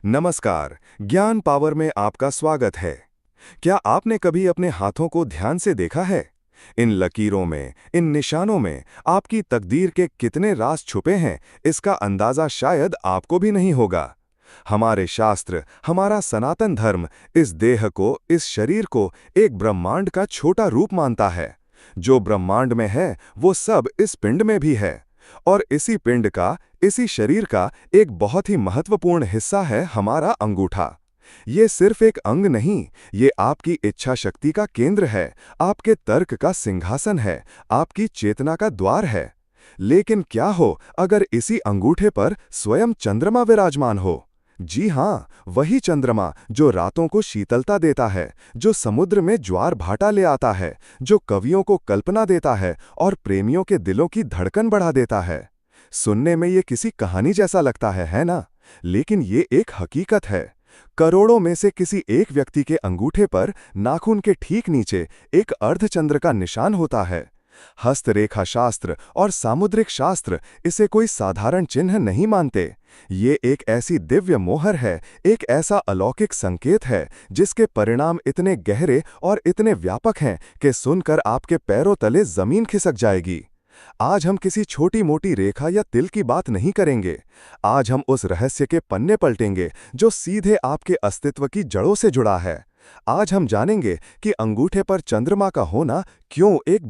नमस्कार। ज्ञान पावर में आपका स्वागत है। क्या आपने कभी अपने हाथों को ध्यान से देखा है? इन लकीरों में, इन निशानों में आपकी तकदीर के कितने राज छुपे हैं, इसका अंदाजा शायद आपको भी नहीं होगा। हमारे शास्त्र, हमारा सनातन धर्म इस देह को, इस शरीर को एक ब्रह्मांड का छोटा रूप मानता है। जो ब्रह्मांड में है वो सब इस पिंड में भी है। और इसी पिंड का, इसी शरीर का एक बहुत ही महत्वपूर्ण हिस्सा है हमारा अंगूठा। ये सिर्फ एक अंग नहीं, ये आपकी इच्छा शक्ति का केंद्र है, आपके तर्क का सिंहासन है, आपकी चेतना का द्वार है। लेकिन क्या हो अगर इसी अंगूठे पर स्वयं चंद्रमा विराजमान हो? जी हाँ, वही चंद्रमा जो रातों को शीतलता देता है, जो समुद्र में ज्वार भाटा ले आता है, जो कवियों को कल्पना देता है और प्रेमियों के दिलों की धड़कन बढ़ा देता है। सुनने में ये किसी कहानी जैसा लगता है ना? लेकिन ये एक हकीकत है। करोड़ों में से किसी एक व्यक्ति के अंगूठे पर नाखून के ठीक नीचे एक अर्धचंद्र का निशान होता है। हस्तरेखा शास्त्र और सामुद्रिक शास्त्र इसे कोई साधारण चिन्ह नहीं मानते। ये एक ऐसी दिव्य मोहर है, एक ऐसा अलौकिक संकेत है जिसके परिणाम इतने गहरे और इतने व्यापक हैं कि सुनकर आपके पैरों तले जमीन खिसक जाएगी। आज हम किसी छोटी मोटी रेखा या तिल की बात नहीं करेंगे। आज हम उस रहस्य के पन्ने पलटेंगे जो सीधे आपके अस्तित्व की जड़ों से जुड़ा है। आज हम जानेंगे कि अंगूठे पर चंद्रमा का होना क्यों एक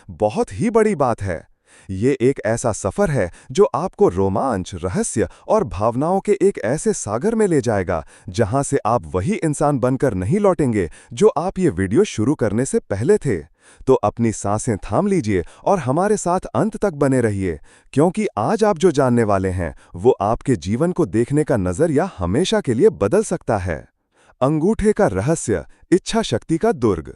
बहुत ही बड़ी बात है। ये एक ऐसा सफर है जो आपको रोमांच, रहस्य और भावनाओं के एक ऐसे सागर में ले जाएगा जहां से आप वही इंसान बनकर नहीं लौटेंगे जो आप ये वीडियो शुरू करने से पहले थे। तो अपनी सांसें थाम लीजिए और हमारे साथ अंत तक बने रहिए, क्योंकि आज आप जो जानने वाले हैं वो आपके जीवन को देखने का नजरिया हमेशा के लिए बदल सकता है। अंगूठे का रहस्य, इच्छा शक्ति का दुर्ग।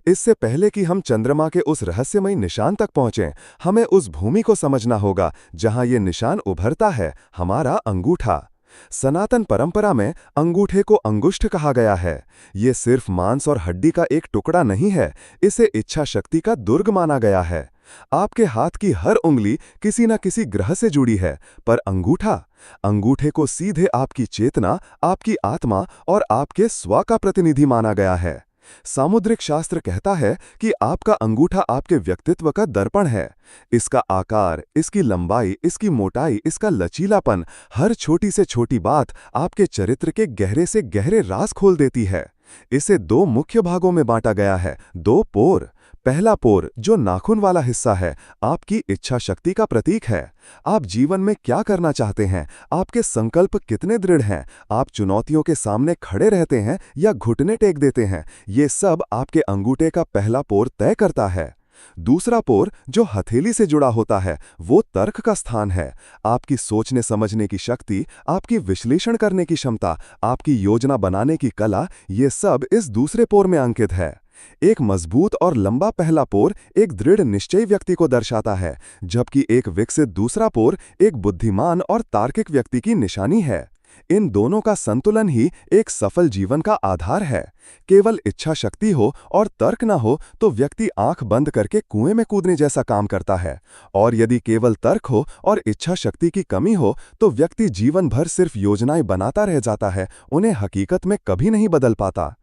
इससे पहले कि हम चंद्रमा के उस रहस्यमयी निशान तक पहुंचें, हमें उस भूमि को समझना होगा जहां ये निशान उभरता है, हमारा अंगूठा। सनातन परंपरा में अंगूठे को अंगुष्ठ कहा गया है। ये सिर्फ मांस और हड्डी का एक टुकड़ा नहीं है, इसे इच्छा शक्ति का दुर्ग माना गया है। आपके हाथ की हर उंगली किसी न किसी ग्रह से जुड़ी है, पर अंगूठे को सीधे आपकी चेतना, आपकी आत्मा और आपके स्व का प्रतिनिधि माना गया है। सामुद्रिक शास्त्र कहता है कि आपका अंगूठा आपके व्यक्तित्व का दर्पण है। इसका आकार, इसकी लंबाई, इसकी मोटाई, इसका लचीलापन, हर छोटी से छोटी बात आपके चरित्र के गहरे से गहरे राज खोल देती है। इसे दो मुख्य भागों में बांटा गया है, दो पोर। पहला पोर, जो नाखून वाला हिस्सा है, आपकी इच्छा शक्ति का प्रतीक है। आप जीवन में क्या करना चाहते हैं, आपके संकल्प कितने दृढ़ हैं, आप चुनौतियों के सामने खड़े रहते हैं या घुटने टेक देते हैं, ये सब आपके अंगूठे का पहला पोर तय करता है। दूसरा पोर, जो हथेली से जुड़ा होता है, वो तर्क का स्थान है। आपकी सोचने समझने की शक्ति, आपकी विश्लेषण करने की क्षमता, आपकी योजना बनाने की कला, ये सब इस दूसरे पोर में अंकित है। एक मजबूत और लंबा पहला पोर एक दृढ़ निश्चयी व्यक्ति को दर्शाता है, जबकि एक विकसित दूसरा पोर एक बुद्धिमान और तार्किक व्यक्ति की निशानी है। इन दोनों का संतुलन ही एक सफल जीवन का आधार है। केवल इच्छा शक्ति हो और तर्क न हो तो व्यक्ति आंख बंद करके कुएं में कूदने जैसा काम करता है, और यदि केवल तर्क हो और इच्छा शक्ति की कमी हो तो व्यक्ति जीवन भर सिर्फ योजनाएं बनाता रह जाता है, उन्हें हकीकत में कभी नहीं बदल पाता।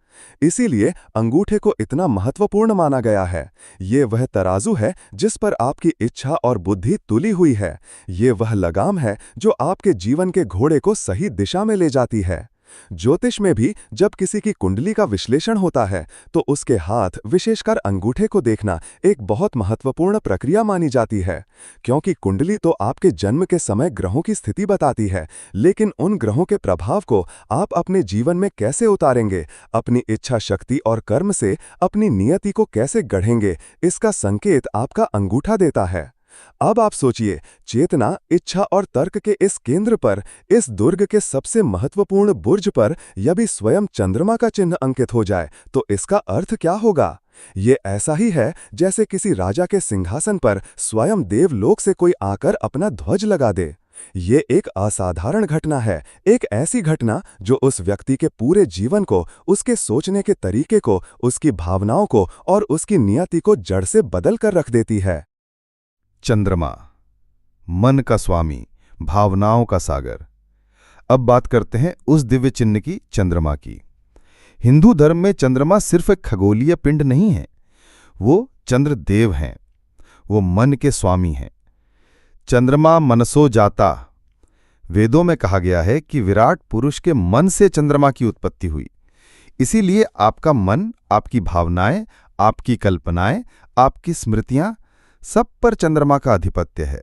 इसीलिए अंगूठे को इतना महत्वपूर्ण माना गया है। ये वह तराजू है जिस पर आपकी इच्छा और बुद्धि तुली हुई है। ये वह लगाम है जो आपके जीवन के घोड़े को सही दिशा में ले जाती है। ज्योतिष में भी जब किसी की कुंडली का विश्लेषण होता है तो उसके हाथ, विशेषकर अंगूठे को देखना एक बहुत महत्वपूर्ण प्रक्रिया मानी जाती है, क्योंकि कुंडली तो आपके जन्म के समय ग्रहों की स्थिति बताती है, लेकिन उन ग्रहों के प्रभाव को आप अपने जीवन में कैसे उतारेंगे, अपनी इच्छा शक्ति और कर्म से अपनी नियति को कैसे गढ़ेंगे, इसका संकेत आपका अंगूठा देता है। अब आप सोचिए, चेतना, इच्छा और तर्क के इस केंद्र पर, इस दुर्ग के सबसे महत्वपूर्ण बुर्ज पर यदि स्वयं चंद्रमा का चिन्ह अंकित हो जाए तो इसका अर्थ क्या होगा? ये ऐसा ही है जैसे किसी राजा के सिंहासन पर स्वयं देवलोक से कोई आकर अपना ध्वज लगा दे। ये एक असाधारण घटना है, एक ऐसी घटना जो उस व्यक्ति के पूरे जीवन को, उसके सोचने के तरीके को, उसकी भावनाओं को और उसकी नियति को जड़ से बदल कर रख देती है। चंद्रमा, मन का स्वामी, भावनाओं का सागर। अब बात करते हैं उस दिव्य चिन्ह की, चंद्रमा की। हिंदू धर्म में चंद्रमा सिर्फ एक खगोलीय पिंड नहीं है, वो चंद्रदेव हैं, वो मन के स्वामी हैं। चंद्रमा मनसो जाता, वेदों में कहा गया है कि विराट पुरुष के मन से चंद्रमा की उत्पत्ति हुई। इसीलिए आपका मन, आपकी भावनाएं, आपकी कल्पनाएं, आपकी स्मृतियां, सब पर चंद्रमा का आधिपत्य है।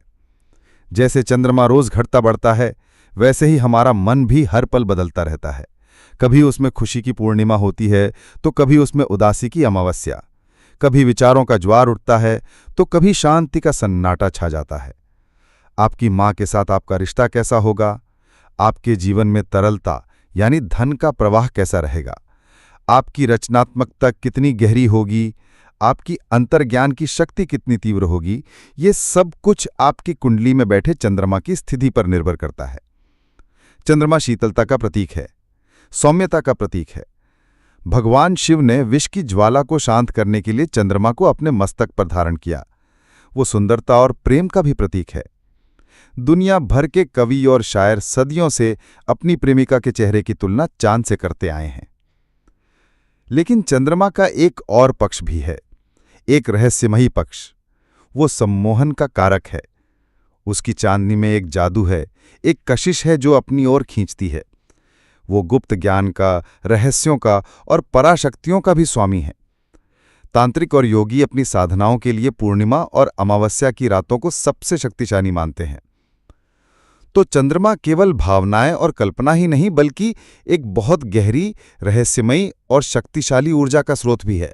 जैसे चंद्रमा रोज घटता बढ़ता है, वैसे ही हमारा मन भी हर पल बदलता रहता है। कभी उसमें खुशी की पूर्णिमा होती है तो कभी उसमें उदासी की अमावस्या, कभी विचारों का ज्वार उठता है तो कभी शांति का सन्नाटा छा जाता है। आपकी मां के साथ आपका रिश्ता कैसा होगा, आपके जीवन में तरलता यानी धन का प्रवाह कैसा रहेगा, आपकी रचनात्मकता कितनी गहरी होगी, आपकी अंतर्ज्ञान की शक्ति कितनी तीव्र होगी, ये सब कुछ आपकी कुंडली में बैठे चंद्रमा की स्थिति पर निर्भर करता है। चंद्रमा शीतलता का प्रतीक है, सौम्यता का प्रतीक है। भगवान शिव ने विष की ज्वाला को शांत करने के लिए चंद्रमा को अपने मस्तक पर धारण किया। वो सुंदरता और प्रेम का भी प्रतीक है। दुनिया भर के कवि और शायर सदियों से अपनी प्रेमिका के चेहरे की तुलना चांद से करते आए हैं। लेकिन चंद्रमा का एक और पक्ष भी है, एक रहस्यमयी पक्ष। वो सम्मोहन का कारक है। उसकी चांदनी में एक जादू है, एक कशिश है जो अपनी ओर खींचती है। वो गुप्त ज्ञान का, रहस्यों का और पराशक्तियों का भी स्वामी है। तांत्रिक और योगी अपनी साधनाओं के लिए पूर्णिमा और अमावस्या की रातों को सबसे शक्तिशाली मानते हैं। तो चंद्रमा केवल भावनाएं और कल्पना ही नहीं, बल्कि एक बहुत गहरी, रहस्यमयी और शक्तिशाली ऊर्जा का स्रोत भी है।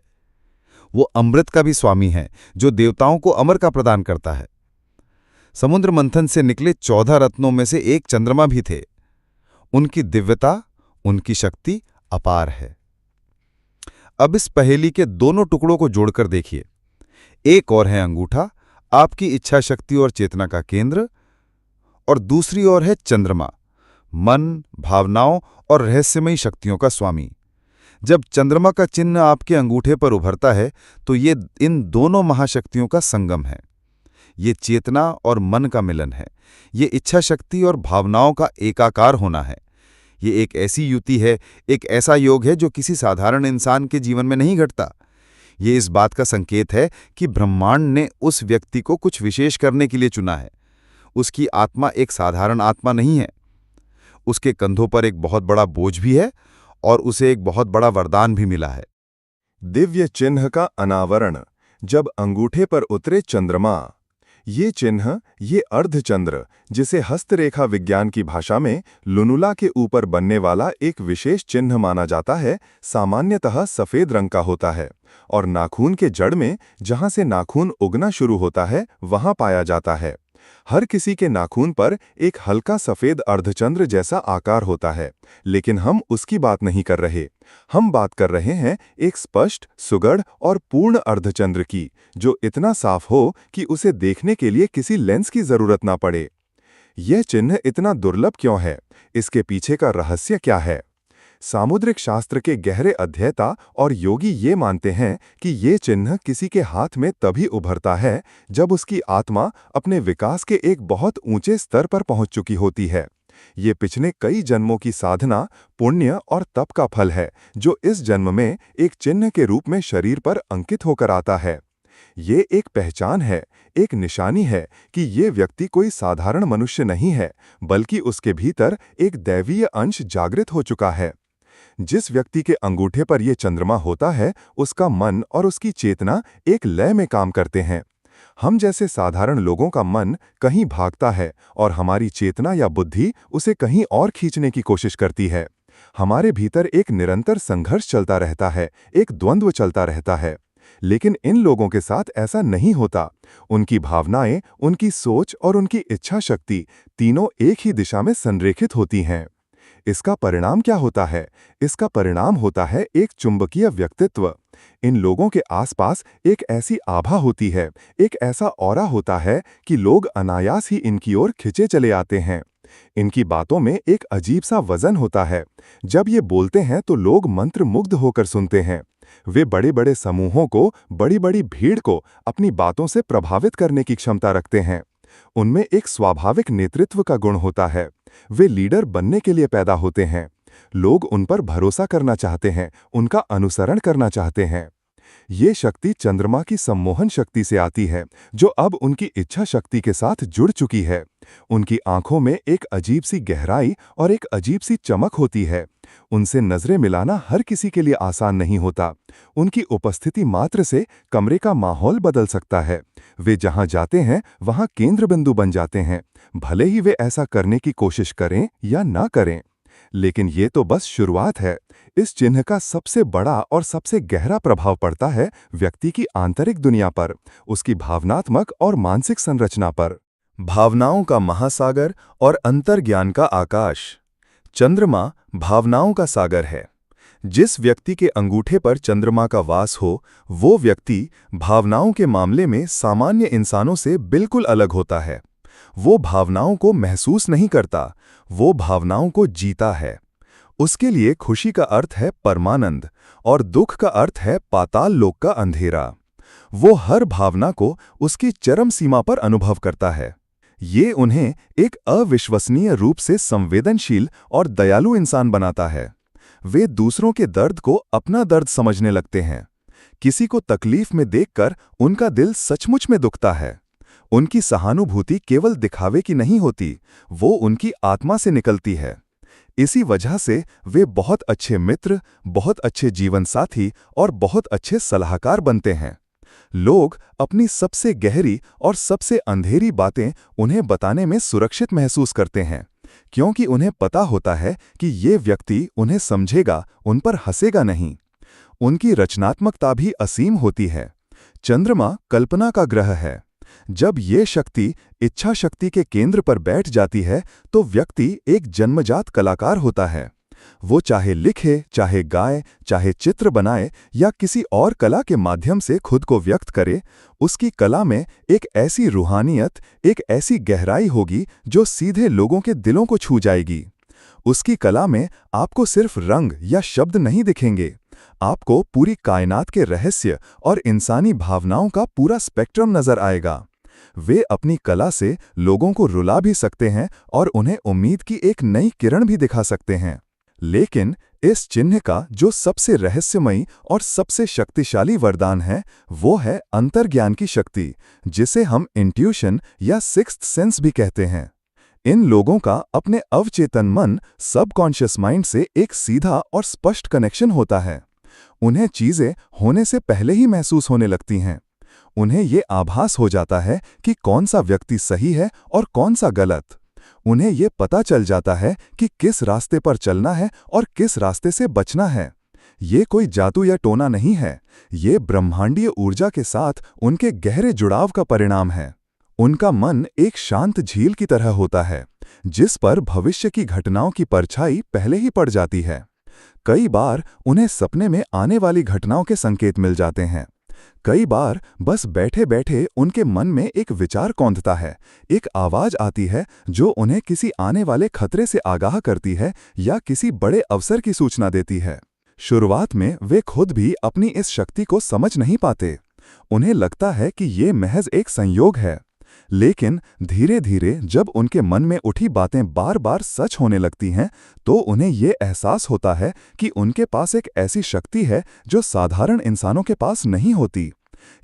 वो अमृत का भी स्वामी है, जो देवताओं को अमर का प्रदान करता है। समुद्र मंथन से निकले 14 रत्नों में से एक चंद्रमा भी थे। उनकी दिव्यता, उनकी शक्ति अपार है। अब इस पहेली के दोनों टुकड़ों को जोड़कर देखिए। एक और है अंगूठा, आपकी इच्छा शक्ति और चेतना का केंद्र, और दूसरी ओर है चंद्रमा, मन, भावनाओं और रहस्यमयी शक्तियों का स्वामी। जब चंद्रमा का चिन्ह आपके अंगूठे पर उभरता है तो ये इन दोनों महाशक्तियों का संगम है। ये चेतना और मन का मिलन है। ये इच्छा शक्ति और भावनाओं का एकाकार होना है। ये एक ऐसी युति है, एक ऐसा योग है जो किसी साधारण इंसान के जीवन में नहीं घटता। ये इस बात का संकेत है कि ब्रह्मांड ने उस व्यक्ति को कुछ विशेष करने के लिए चुना है। उसकी आत्मा एक साधारण आत्मा नहीं है। उसके कंधों पर एक बहुत बड़ा बोझ भी है और उसे एक बहुत बड़ा वरदान भी मिला है। दिव्य चिन्ह का अनावरण। जब अंगूठे पर उतरे चंद्रमा, ये चिन्ह, ये अर्धचंद्र, जिसे हस्तरेखा विज्ञान की भाषा में लुनुला के ऊपर बनने वाला एक विशेष चिन्ह माना जाता है, सामान्यतः सफेद रंग का होता है और नाखून के जड़ में, जहां से नाखून उगना शुरू होता है, वहां पाया जाता है। हर किसी के नाखून पर एक हल्का सफेद अर्धचंद्र जैसा आकार होता है, लेकिन हम उसकी बात नहीं कर रहे। हम बात कर रहे हैं एक स्पष्ट, सुगढ़ और पूर्ण अर्धचंद्र की, जो इतना साफ हो कि उसे देखने के लिए किसी लेंस की जरूरत ना पड़े। यह चिन्ह इतना दुर्लभ क्यों है? इसके पीछे का रहस्य क्या है? सामुद्रिक शास्त्र के गहरे अध्येता और योगी ये मानते हैं कि ये चिन्ह किसी के हाथ में तभी उभरता है जब उसकी आत्मा अपने विकास के एक बहुत ऊंचे स्तर पर पहुंच चुकी होती है। ये पिछले कई जन्मों की साधना, पुण्य और तप का फल है, जो इस जन्म में एक चिन्ह के रूप में शरीर पर अंकित होकर आता है। ये एक पहचान है, एक निशानी है कि ये व्यक्ति कोई साधारण मनुष्य नहीं है, बल्कि उसके भीतर एक दैवीय अंश जागृत हो चुका है। जिस व्यक्ति के अंगूठे पर यह चंद्रमा होता है, उसका मन और उसकी चेतना एक लय में काम करते हैं। हम जैसे साधारण लोगों का मन कहीं भागता है और हमारी चेतना या बुद्धि उसे कहीं और खींचने की कोशिश करती है। हमारे भीतर एक निरंतर संघर्ष चलता रहता है, एक द्वंद्व चलता रहता है। लेकिन इन लोगों के साथ ऐसा नहीं होता। उनकी भावनाएं, उनकी सोच और उनकी इच्छा शक्ति तीनों एक ही दिशा में संरेखित होती हैं। इसका परिणाम क्या होता है? इसका परिणाम होता है एक चुंबकीय व्यक्तित्व। इन लोगों के आसपास एक ऐसी आभा होती है, एक ऐसा ऑरा होता है कि लोग अनायास ही इनकी ओर खिंचे चले आते हैं। इनकी बातों में एक अजीब सा वजन होता है। जब ये बोलते हैं तो लोग मंत्रमुग्ध होकर सुनते हैं। वे बड़े बड़े समूहों को, बड़ी बड़ी भीड़ को अपनी बातों से प्रभावित करने की क्षमता रखते हैं। उनमें एक स्वाभाविक नेतृत्व का गुण होता है। वे लीडर बनने के लिए पैदा होते हैं। लोग उन पर भरोसा करना चाहते हैं, उनका अनुसरण करना चाहते हैं। ये शक्ति चंद्रमा की सम्मोहन शक्ति से आती है, जो अब उनकी इच्छा शक्ति के साथ जुड़ चुकी है। उनकी आंखों में एक अजीब सी गहराई और एक अजीब सी चमक होती है। उनसे नजरें मिलाना हर किसी के लिए आसान नहीं होता। उनकी उपस्थिति मात्र से कमरे का माहौल बदल सकता है। वे जहां जाते हैं वहां केंद्र बिंदु बन जाते हैं, भले ही वे ऐसा करने की कोशिश करें या ना करें। लेकिन ये तो बस शुरुआत है। इस चिन्ह का सबसे बड़ा और सबसे गहरा प्रभाव पड़ता है व्यक्ति की आंतरिक दुनिया पर, उसकी भावनात्मक और मानसिक संरचना पर। भावनाओं का महासागर और अंतर्ज्ञान का आकाश। चंद्रमा भावनाओं का सागर है। जिस व्यक्ति के अंगूठे पर चंद्रमा का वास हो, वो व्यक्ति भावनाओं के मामले में सामान्य इंसानों से बिल्कुल अलग होता है। वो भावनाओं को महसूस नहीं करता, वो भावनाओं को जीता है। उसके लिए खुशी का अर्थ है परमानंद और दुख का अर्थ है पाताल लोक का अंधेरा। वो हर भावना को उसकी चरम सीमा पर अनुभव करता है। ये उन्हें एक अविश्वसनीय रूप से संवेदनशील और दयालु इंसान बनाता है। वे दूसरों के दर्द को अपना दर्द समझने लगते हैं। किसी को तकलीफ में देखकर उनका दिल सचमुच में दुखता है। उनकी सहानुभूति केवल दिखावे की नहीं होती, वो उनकी आत्मा से निकलती है। इसी वजह से वे बहुत अच्छे मित्र, बहुत अच्छे जीवन साथी और बहुत अच्छे सलाहकार बनते हैं। लोग अपनी सबसे गहरी और सबसे अंधेरी बातें उन्हें बताने में सुरक्षित महसूस करते हैं, क्योंकि उन्हें पता होता है कि ये व्यक्ति उन्हें समझेगा, उन पर हंसेगा नहीं। उनकी रचनात्मकता भी असीम होती है। चंद्रमा कल्पना का ग्रह है। जब ये शक्ति इच्छा शक्ति के केंद्र पर बैठ जाती है तो व्यक्ति एक जन्मजात कलाकार होता है। वो चाहे लिखे, चाहे गाए, चाहे चित्र बनाए या किसी और कला के माध्यम से खुद को व्यक्त करे, उसकी कला में एक ऐसी रूहानियत, एक ऐसी गहराई होगी जो सीधे लोगों के दिलों को छू जाएगी। उसकी कला में आपको सिर्फ रंग या शब्द नहीं दिखेंगे, आपको पूरी कायनात के रहस्य और इंसानी भावनाओं का पूरा स्पेक्ट्रम नजर आएगा। वे अपनी कला से लोगों को रुला भी सकते हैं और उन्हें उम्मीद की एक नई किरण भी दिखा सकते हैं। लेकिन इस चिन्ह का जो सबसे रहस्यमयी और सबसे शक्तिशाली वरदान है, वो है अंतर्ज्ञान की शक्ति, जिसे हम इंट्यूशन या सिक्स्थ सेंस भी कहते हैं। इन लोगों का अपने अवचेतन मन, सबकॉन्शियस माइंड से एक सीधा और स्पष्ट कनेक्शन होता है। उन्हें चीजें होने से पहले ही महसूस होने लगती हैं। उन्हें ये आभास हो जाता है कि कौन सा व्यक्ति सही है और कौन सा गलत। उन्हें ये पता चल जाता है कि किस रास्ते पर चलना है और किस रास्ते से बचना है। ये कोई जादू या टोना नहीं है, ये ब्रह्मांडीय ऊर्जा के साथ उनके गहरे जुड़ाव का परिणाम है। उनका मन एक शांत झील की तरह होता है, जिस पर भविष्य की घटनाओं की परछाई पहले ही पड़ जाती है। कई बार उन्हें सपने में आने वाली घटनाओं के संकेत मिल जाते हैं। कई बार बस बैठे बैठे उनके मन में एक विचार कौंधता है, एक आवाज आती है जो उन्हें किसी आने वाले खतरे से आगाह करती है या किसी बड़े अवसर की सूचना देती है। शुरुआत में वे खुद भी अपनी इस शक्ति को समझ नहीं पाते। उन्हें लगता है कि ये महज एक संयोग है। लेकिन धीरे धीरे जब उनके मन में उठी बातें बार बार सच होने लगती हैं, तो उन्हें ये एहसास होता है कि उनके पास एक ऐसी शक्ति है जो साधारण इंसानों के पास नहीं होती।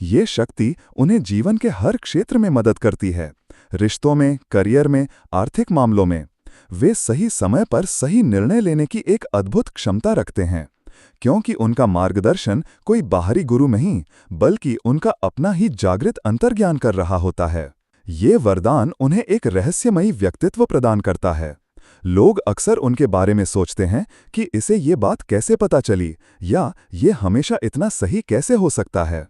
ये शक्ति उन्हें जीवन के हर क्षेत्र में मदद करती है, रिश्तों में, करियर में, आर्थिक मामलों में। वे सही समय पर सही निर्णय लेने की एक अद्भुत क्षमता रखते हैं, क्योंकि उनका मार्गदर्शन कोई बाहरी गुरु नहीं, बल्कि उनका अपना ही जागृत अंतर्ज्ञान कर रहा होता है। ये वरदान उन्हें एक रहस्यमयी व्यक्तित्व प्रदान करता है। लोग अक्सर उनके बारे में सोचते हैं कि इसे ये बात कैसे पता चली, या ये हमेशा इतना सही कैसे हो सकता है।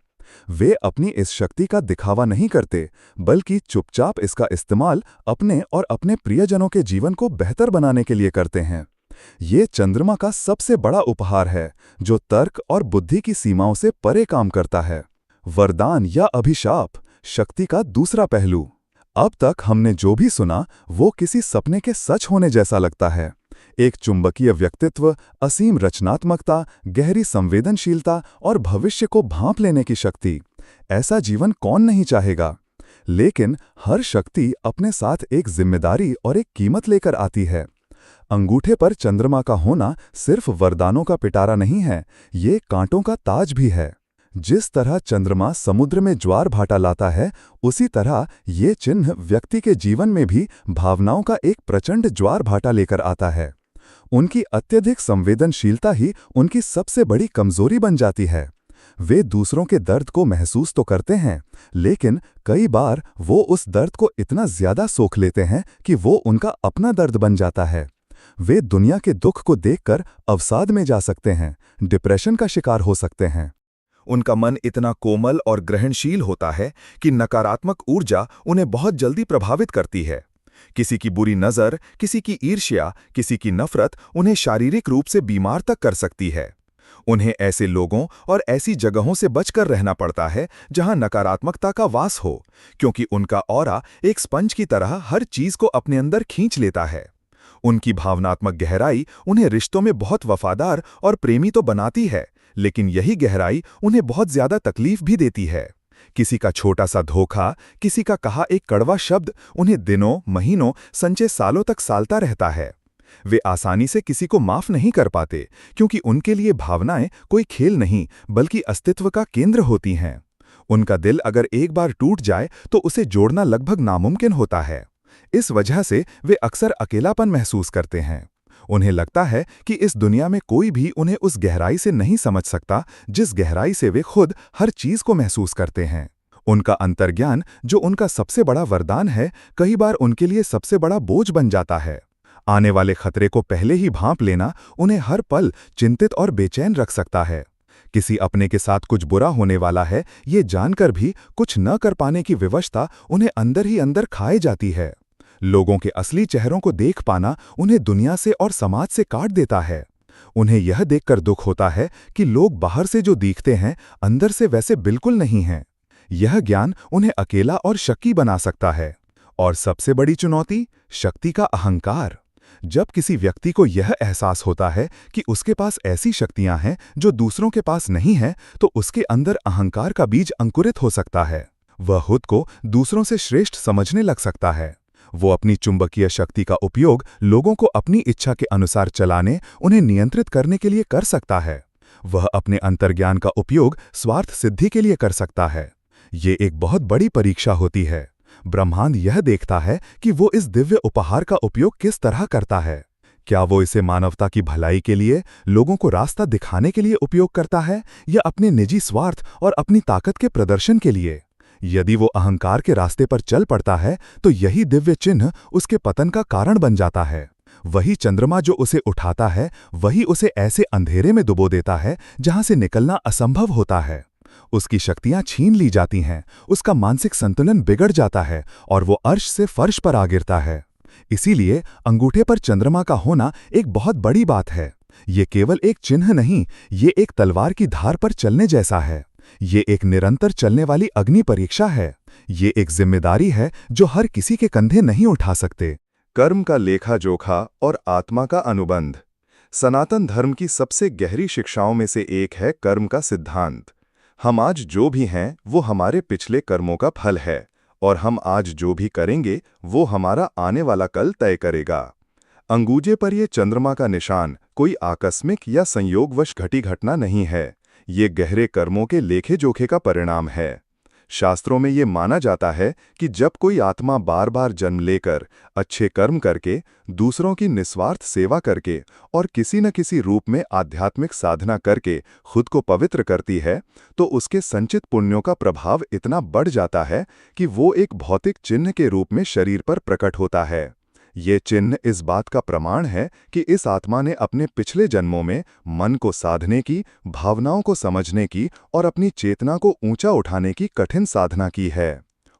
वे अपनी इस शक्ति का दिखावा नहीं करते, बल्कि चुपचाप इसका इस्तेमाल अपने और अपने प्रियजनों के जीवन को बेहतर बनाने के लिए करते हैं। ये चंद्रमा का सबसे बड़ा उपहार है, जो तर्क और बुद्धि की सीमाओं से परे काम करता है। वरदान या अभिशाप, शक्ति का दूसरा पहलू। अब तक हमने जो भी सुना वो किसी सपने के सच होने जैसा लगता है। एक चुंबकीय व्यक्तित्व, असीम रचनात्मकता, गहरी संवेदनशीलता और भविष्य को भांप लेने की शक्ति। ऐसा जीवन कौन नहीं चाहेगा? लेकिन हर शक्ति अपने साथ एक जिम्मेदारी और एक कीमत लेकर आती है। अंगूठे पर चंद्रमा का होना सिर्फ वरदानों का पिटारा नहीं है, ये कांटों का ताज भी है। जिस तरह चंद्रमा समुद्र में ज्वार भाटा लाता है, उसी तरह ये चिन्ह व्यक्ति के जीवन में भी भावनाओं का एक प्रचंड ज्वार भाटा लेकर आता है। उनकी अत्यधिक संवेदनशीलता ही उनकी सबसे बड़ी कमजोरी बन जाती है। वे दूसरों के दर्द को महसूस तो करते हैं, लेकिन कई बार वो उस दर्द को इतना ज्यादा सोख लेते हैं कि वो उनका अपना दर्द बन जाता है। वे दुनिया के दुख को देखकर अवसाद में जा सकते हैं, डिप्रेशन का शिकार हो सकते हैं। उनका मन इतना कोमल और ग्रहणशील होता है कि नकारात्मक ऊर्जा उन्हें बहुत जल्दी प्रभावित करती है। किसी की बुरी नज़र, किसी की ईर्ष्या, किसी की नफरत उन्हें शारीरिक रूप से बीमार तक कर सकती है। उन्हें ऐसे लोगों और ऐसी जगहों से बचकर रहना पड़ता है जहां नकारात्मकता का वास हो, क्योंकि उनका ऑरा एक स्पंज की तरह हर चीज को अपने अंदर खींच लेता है। उनकी भावनात्मक गहराई उन्हें रिश्तों में बहुत वफादार और प्रेमी तो बनाती है, लेकिन यही गहराई उन्हें बहुत ज्यादा तकलीफ भी देती है। किसी का छोटा सा धोखा, किसी का कहा एक कड़वा शब्द उन्हें दिनों, महीनों, संचय सालों तक सालता रहता है। वे आसानी से किसी को माफ नहीं कर पाते, क्योंकि उनके लिए भावनाएं कोई खेल नहीं बल्कि अस्तित्व का केंद्र होती हैं। उनका दिल अगर एक बार टूट जाए तो उसे जोड़ना लगभग नामुमकिन होता है। इस वजह से वे अक्सर अकेलापन महसूस करते हैं। उन्हें लगता है कि इस दुनिया में कोई भी उन्हें उस गहराई से नहीं समझ सकता जिस गहराई से वे खुद हर चीज को महसूस करते हैं। उनका अंतर्ज्ञान, जो उनका सबसे बड़ा वरदान है, कई बार उनके लिए सबसे बड़ा बोझ बन जाता है। आने वाले खतरे को पहले ही भांप लेना उन्हें हर पल चिंतित और बेचैन रख सकता है। किसी अपने के साथ कुछ बुरा होने वाला है, ये जानकर भी कुछ न कर पाने की विवशता उन्हें अंदर ही अंदर खाए जाती है। लोगों के असली चेहरों को देख पाना उन्हें दुनिया से और समाज से काट देता है। उन्हें यह देखकर दुख होता है कि लोग बाहर से जो दिखते हैं, अंदर से वैसे बिल्कुल नहीं हैं। यह ज्ञान उन्हें अकेला और शक्की बना सकता है। और सबसे बड़ी चुनौती, शक्ति का अहंकार। जब किसी व्यक्ति को यह एहसास होता है कि उसके पास ऐसी शक्तियां हैं जो दूसरों के पास नहीं हैं, तो उसके अंदर अहंकार का बीज अंकुरित हो सकता है। वह खुद को दूसरों से श्रेष्ठ समझने लग सकता है। वो अपनी चुंबकीय शक्ति का उपयोग लोगों को अपनी इच्छा के अनुसार चलाने, उन्हें नियंत्रित करने के लिए कर सकता है। वह अपने अंतर्ज्ञान का उपयोग स्वार्थ सिद्धि के लिए कर सकता है। ये एक बहुत बड़ी परीक्षा होती है। ब्रह्मांड यह देखता है कि वो इस दिव्य उपहार का उपयोग किस तरह करता है। क्या वो इसे मानवता की भलाई के लिए, लोगों को रास्ता दिखाने के लिए उपयोग करता है, या अपने निजी स्वार्थ और अपनी ताकत के प्रदर्शन के लिए? यदि वो अहंकार के रास्ते पर चल पड़ता है, तो यही दिव्य चिन्ह उसके पतन का कारण बन जाता है। वही चंद्रमा जो उसे उठाता है, वही उसे ऐसे अंधेरे में डुबो देता है जहां से निकलना असंभव होता है। उसकी शक्तियां छीन ली जाती हैं, उसका मानसिक संतुलन बिगड़ जाता है और वो अर्श से फर्श पर आ गिरता है। इसीलिए अंगूठे पर चंद्रमा का होना एक बहुत बड़ी बात है। ये केवल एक चिन्ह नहीं, ये एक तलवार की धार पर चलने जैसा है। ये एक निरंतर चलने वाली अग्नि परीक्षा है। ये एक जिम्मेदारी है जो हर किसी के कंधे नहीं उठा सकते। कर्म का लेखा जोखा और आत्मा का अनुबंध। सनातन धर्म की सबसे गहरी शिक्षाओं में से एक है कर्म का सिद्धांत। हम आज जो भी हैं वो हमारे पिछले कर्मों का फल है, और हम आज जो भी करेंगे वो हमारा आने वाला कल तय करेगा। अंगूठे पर ये चंद्रमा का निशान कोई आकस्मिक या संयोगवश घटी घटना नहीं है। ये गहरे कर्मों के लेखे जोखे का परिणाम है। शास्त्रों में ये माना जाता है कि जब कोई आत्मा बार बार जन्म लेकर अच्छे कर्म करके, दूसरों की निस्वार्थ सेवा करके और किसी न किसी रूप में आध्यात्मिक साधना करके खुद को पवित्र करती है, तो उसके संचित पुण्यों का प्रभाव इतना बढ़ जाता है कि वो एक भौतिक चिन्ह के रूप में शरीर पर प्रकट होता है। ये चिन्ह इस बात का प्रमाण है कि इस आत्मा ने अपने पिछले जन्मों में मन को साधने की, भावनाओं को समझने की और अपनी चेतना को ऊंचा उठाने की कठिन साधना की है।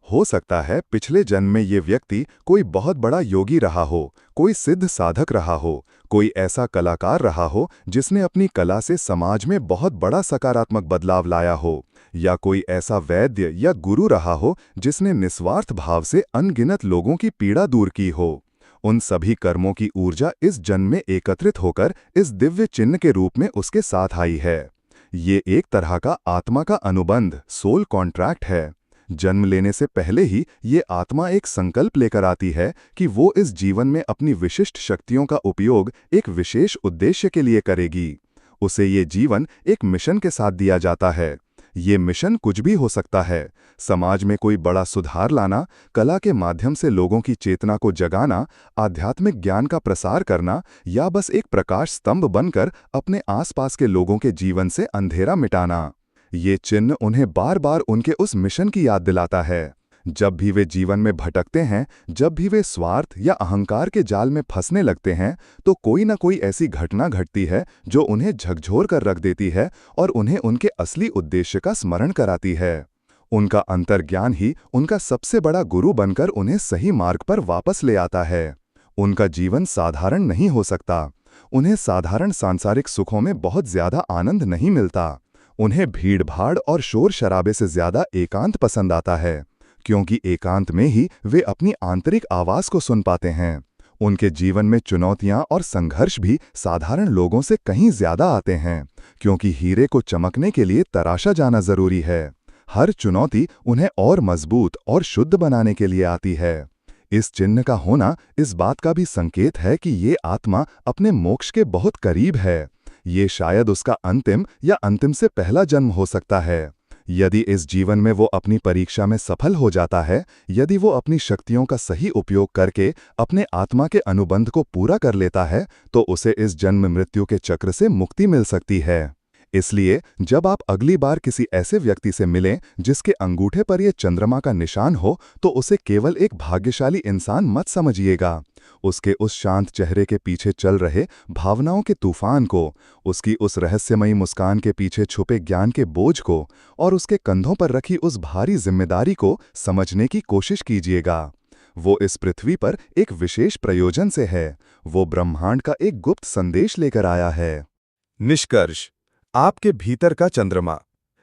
हो सकता है पिछले जन्म में ये व्यक्ति कोई बहुत बड़ा योगी रहा हो, कोई सिद्ध साधक रहा हो, कोई ऐसा कलाकार रहा हो जिसने अपनी कला से समाज में बहुत बड़ा सकारात्मक बदलाव लाया हो, या कोई ऐसा वैद्य या गुरु रहा हो जिसने निस्वार्थ भाव से अनगिनत लोगों की पीड़ा दूर की हो। उन सभी कर्मों की ऊर्जा इस जन्म में एकत्रित होकर इस दिव्य चिन्ह के रूप में उसके साथ आई है। ये एक तरह का आत्मा का अनुबंध, सोल कॉन्ट्रैक्ट है। जन्म लेने से पहले ही ये आत्मा एक संकल्प लेकर आती है कि वो इस जीवन में अपनी विशिष्ट शक्तियों का उपयोग एक विशेष उद्देश्य के लिए करेगी। उसे ये जीवन एक मिशन के साथ दिया जाता है। ये मिशन कुछ भी हो सकता है। समाज में कोई बड़ा सुधार लाना, कला के माध्यम से लोगों की चेतना को जगाना, आध्यात्मिक ज्ञान का प्रसार करना, या बस एक प्रकाश स्तंभ बनकर अपने आसपास के लोगों के जीवन से अंधेरा मिटाना। ये चिन्ह उन्हें बार बार उनके उस मिशन की याद दिलाता है। जब भी वे जीवन में भटकते हैं, जब भी वे स्वार्थ या अहंकार के जाल में फंसने लगते हैं, तो कोई ना कोई ऐसी घटना घटती है जो उन्हें झकझोर कर रख देती है और उन्हें उनके असली उद्देश्य का स्मरण कराती है। उनका अंतर्ज्ञान ही उनका सबसे बड़ा गुरु बनकर उन्हें सही मार्ग पर वापस ले आता है। उनका जीवन साधारण नहीं हो सकता। उन्हें साधारण सांसारिक सुखों में बहुत ज्यादा आनंद नहीं मिलता। उन्हें भीड़-भाड़ और शोर शराबे से ज्यादा एकांत पसंद आता है, क्योंकि एकांत में ही वे अपनी आंतरिक आवाज को सुन पाते हैं। उनके जीवन में चुनौतियां और संघर्ष भी साधारण लोगों से कहीं ज्यादा आते हैं, क्योंकि हीरे को चमकने के लिए तराशा जाना जरूरी है। हर चुनौती उन्हें और मजबूत और शुद्ध बनाने के लिए आती है। इस चिन्ह का होना इस बात का भी संकेत है कि ये आत्मा अपने मोक्ष के बहुत करीब है। ये शायद उसका अंतिम या अंतिम से पहला जन्म हो सकता है। यदि इस जीवन में वो अपनी परीक्षा में सफल हो जाता है, यदि वो अपनी शक्तियों का सही उपयोग करके अपने आत्मा के अनुबंध को पूरा कर लेता है, तो उसे इस जन्म मृत्यु के चक्र से मुक्ति मिल सकती है। इसलिए जब आप अगली बार किसी ऐसे व्यक्ति से मिलें जिसके अंगूठे पर यह चंद्रमा का निशान हो, तो उसे केवल एक भाग्यशाली इंसान मत समझिएगा। उसके उस शांत चेहरे के पीछे चल रहे भावनाओं के तूफान को, उसकी उस रहस्यमयी मुस्कान के पीछे छुपे ज्ञान के बोझ को और उसके कंधों पर रखी उस भारी जिम्मेदारी को समझने की कोशिश कीजिएगा। वो इस पृथ्वी पर एक विशेष प्रयोजन से है। वो ब्रह्मांड का एक गुप्त संदेश लेकर आया है। निष्कर्ष: आपके भीतर का चंद्रमा।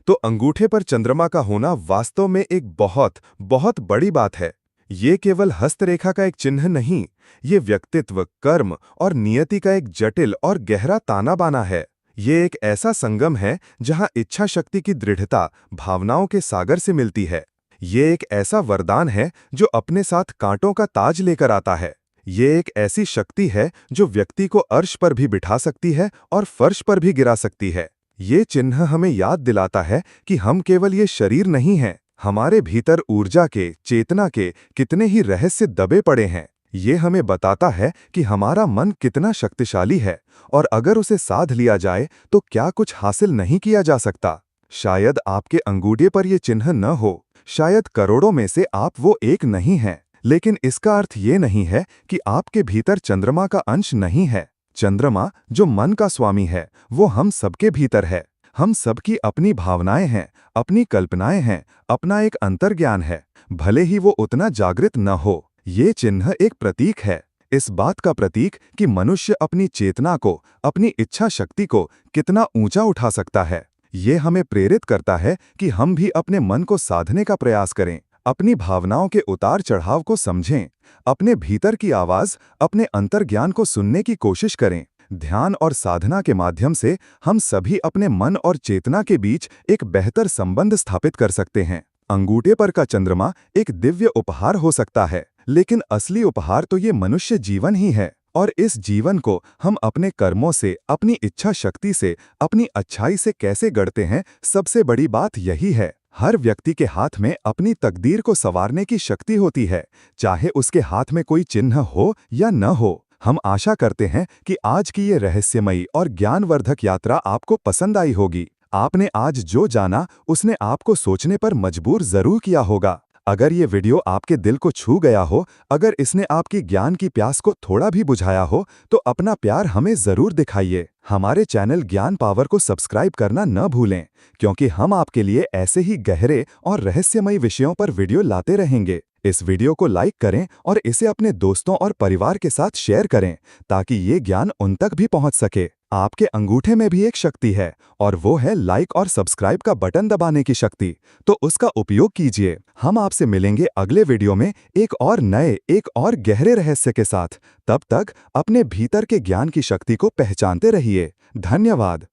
तो अंगूठे पर चंद्रमा का होना वास्तव में एक बहुत बहुत बड़ी बात है। ये केवल हस्तरेखा का एक चिन्ह नहीं, ये व्यक्तित्व, कर्म और नियति का एक जटिल और गहरा ताना बाना है। ये एक ऐसा संगम है जहां इच्छा शक्ति की दृढ़ता भावनाओं के सागर से मिलती है। ये एक ऐसा वरदान है जो अपने साथ कांटों का ताज लेकर आता है। ये एक ऐसी शक्ति है जो व्यक्ति को अर्श पर भी बिठा सकती है और फर्श पर भी गिरा सकती है। ये चिन्ह हमें याद दिलाता है कि हम केवल ये शरीर नहीं हैं। हमारे भीतर ऊर्जा के, चेतना के कितने ही रहस्य दबे पड़े हैं। ये हमें बताता है कि हमारा मन कितना शक्तिशाली है और अगर उसे साध लिया जाए तो क्या कुछ हासिल नहीं किया जा सकता। शायद आपके अंगूठे पर यह चिन्ह न हो, शायद करोड़ों में से आप वो एक नहीं हैं, लेकिन इसका अर्थ ये नहीं है कि आपके भीतर चंद्रमा का अंश नहीं है। चंद्रमा जो मन का स्वामी है, वो हम सबके भीतर है। हम सबकी अपनी भावनाएं हैं, अपनी कल्पनाएं हैं, अपना एक अंतर्ज्ञान है, भले ही वो उतना जागृत न हो। ये चिन्ह एक प्रतीक है, इस बात का प्रतीक कि मनुष्य अपनी चेतना को, अपनी इच्छा शक्ति को कितना ऊंचा उठा सकता है। ये हमें प्रेरित करता है कि हम भी अपने मन को साधने का प्रयास करें, अपनी भावनाओं के उतार चढ़ाव को समझें, अपने भीतर की आवाज, अपने अंतर्ज्ञान को सुनने की कोशिश करें। ध्यान और साधना के माध्यम से हम सभी अपने मन और चेतना के बीच एक बेहतर संबंध स्थापित कर सकते हैं। अंगूठे पर का चंद्रमा एक दिव्य उपहार हो सकता है, लेकिन असली उपहार तो ये मनुष्य जीवन ही है। और इस जीवन को हम अपने कर्मों से, अपनी इच्छा शक्ति से, अपनी अच्छाई से कैसे गढ़ते हैं, सबसे बड़ी बात यही है। हर व्यक्ति के हाथ में अपनी तकदीर को संवारने की शक्ति होती है, चाहे उसके हाथ में कोई चिन्ह हो या न हो। हम आशा करते हैं कि आज की ये रहस्यमयी और ज्ञानवर्धक यात्रा आपको पसंद आई होगी। आपने आज जो जाना उसने आपको सोचने पर मजबूर जरूर किया होगा। अगर ये वीडियो आपके दिल को छू गया हो, अगर इसने आपकी ज्ञान की प्यास को थोड़ा भी बुझाया हो, तो अपना प्यार हमें जरूर दिखाइए। हमारे चैनल ज्ञान पावर को सब्सक्राइब करना न भूलें, क्योंकि हम आपके लिए ऐसे ही गहरे और रहस्यमयी विषयों पर वीडियो लाते रहेंगे। इस वीडियो को लाइक करें और इसे अपने दोस्तों और परिवार के साथ शेयर करें, ताकि ये ज्ञान उन तक भी पहुंच सके। आपके अंगूठे में भी एक शक्ति है, और वो है लाइक और सब्सक्राइब का बटन दबाने की शक्ति। तो उसका उपयोग कीजिए। हम आपसे मिलेंगे अगले वीडियो में एक और नए, एक और गहरे रहस्य के साथ। तब तक अपने भीतर के ज्ञान की शक्ति को पहचानते रहिए। धन्यवाद।